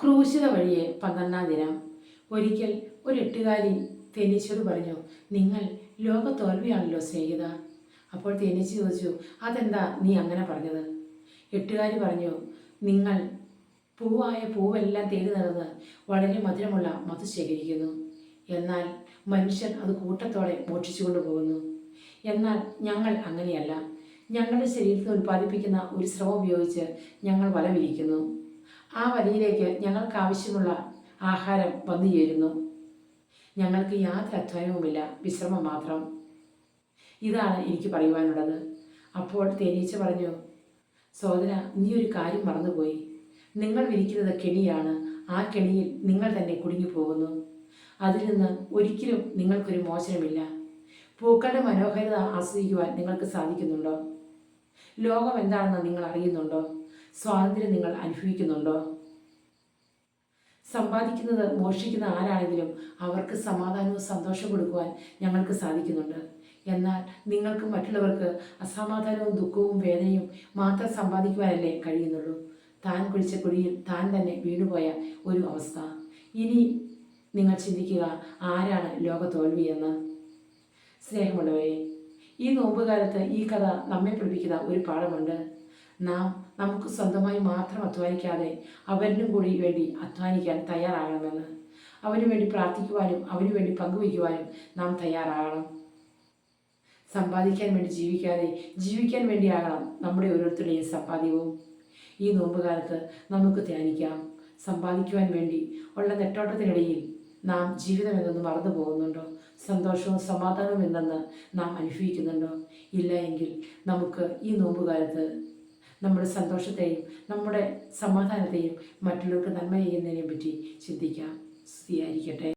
ക്രൂശിത വഴിയെ 12-ാം ദിനം. ഒരിക്കൽ ഒരു എട്ടുകാരി തേനീച്ചയോട് പറഞ്ഞു, നിങ്ങൾ ലോക തോൽവിയാണല്ലോ സ്നേഹിത. അപ്പോൾ തേനീച്ച ചോദിച്ചു, അതെന്താ നീ അങ്ങനെ പറഞ്ഞത്? എട്ടുകാരി പറഞ്ഞു, നിങ്ങൾ പൂവായ പൂവെല്ലാം തേടി നടന്ന് വളരെ മധുരമുള്ള മധു ശേഖരിക്കുന്നു. എന്നാൽ മനുഷ്യൻ അത് കൂട്ടത്തോടെ മോഷ്ടിച്ചു കൊണ്ടുപോകുന്നു. എന്നാൽ ഞങ്ങൾ അങ്ങനെയല്ല. ഞങ്ങളുടെ ശരീരത്തിൽ ഉൽപ്പാദിപ്പിക്കുന്ന ഒരു സ്രവം ഉപയോഗിച്ച് ഞങ്ങൾ വല വിരിക്കുന്നു. ആ വലയിലേക്ക് ഞങ്ങൾക്ക് ആവശ്യമുള്ള ആഹാരം വന്നു ചേരുന്നു. ഞങ്ങൾക്ക് യാതൊരു അധ്വാനവുമില്ല, വിശ്രമം മാത്രം. ഇതാണ് എനിക്ക് പറയുവാനുള്ളത്. അപ്പോൾ തേനീച്ച പറഞ്ഞു, സോദര, നീ ഒരു കാര്യം മറന്നുപോയി. നിങ്ങൾ വിരിക്കുന്നത് കെണിയാണ്. ആ കെണിയിൽ നിങ്ങൾ തന്നെ കുടുങ്ങിപ്പോകുന്നു. അതിൽ നിന്ന് ഒരിക്കലും നിങ്ങൾക്കൊരു മോചനമില്ല. പൂക്കളുടെ മനോഹാരിത ആസ്വദിക്കുവാൻ നിങ്ങൾക്ക് സാധിക്കുന്നുണ്ടോ? ലോകം എന്താണെന്ന് നിങ്ങൾ അറിയുന്നുണ്ടോ? സ്വാതന്ത്ര്യം നിങ്ങൾ അനുഭവിക്കുന്നുണ്ടോ? സമ്പാദിക്കുന്നത് മോഷ്ടിക്കുന്ന ആരാണെങ്കിലും അവർക്ക് സമാധാനവും സന്തോഷവും കൊടുക്കുവാൻ ഞങ്ങൾക്ക് സാധിക്കുന്നുണ്ട്. എന്നാൽ നിങ്ങൾക്ക് മറ്റുള്ളവർക്ക് അസമാധാനവും ദുഃഖവും വേദനയും മാത്രം സമ്പാദിക്കുവാനല്ലേ കഴിയുന്നുള്ളൂ. താൻ കുഴിച്ച കുഴിയിൽ താൻ തന്നെ വീണുപോയ ഒരു അവസ്ഥ. ഇനി നിങ്ങൾ ചിന്തിക്കുക, ആരാണ് ലോക തോൽവിയെന്ന്. സ്നേഹമുള്ളവരെ, ഈ നോമ്പുകാലത്ത് ഈ കഥ നമ്മെ പഠിപ്പിക്കുന്ന ഒരു പാഠമുണ്ട്. നാം നമുക്ക് സ്വന്തമായി മാത്രം അധ്വാനിക്കാതെ അവരിനും കൂടി വേണ്ടി അധ്വാനിക്കാൻ തയ്യാറാകണമെന്ന്. അവനു വേണ്ടി പ്രാർത്ഥിക്കുവാനും അവനു വേണ്ടി പങ്കുവയ്ക്കുവാനും നാം തയ്യാറാകണം. സമ്പാദിക്കാൻ വേണ്ടി ജീവിക്കാതെ ജീവിക്കാൻ വേണ്ടിയാകണം നമ്മുടെ ഓരോരുത്തരുടെയും സമ്പാദ്യവും. ഈ നോമ്പുകാലത്ത് നമുക്ക് ധ്യാനിക്കാം. സമ്പാദിക്കുവാൻ വേണ്ടി ഉള്ള നെട്ടോട്ടത്തിനിടയിൽ നാം ജീവിതം എന്തെന്ന് മറന്നു പോകുന്നുണ്ടോ? സന്തോഷവും സമാധാനവും എന്തെന്ന് നാം അനുഭവിക്കുന്നുണ്ടോ? ഇല്ല എങ്കിൽ നമുക്ക് ഈ നോമ്പുകാലത്ത് നമ്മുടെ സന്തോഷത്തെയും നമ്മുടെ സമാധാനത്തെയും മറ്റുള്ളവർക്ക് നന്മ ചെയ്യുന്നതിനെ പറ്റി ചിന്തിക്കാം. സ്തുതിയായിരിക്കട്ടെ.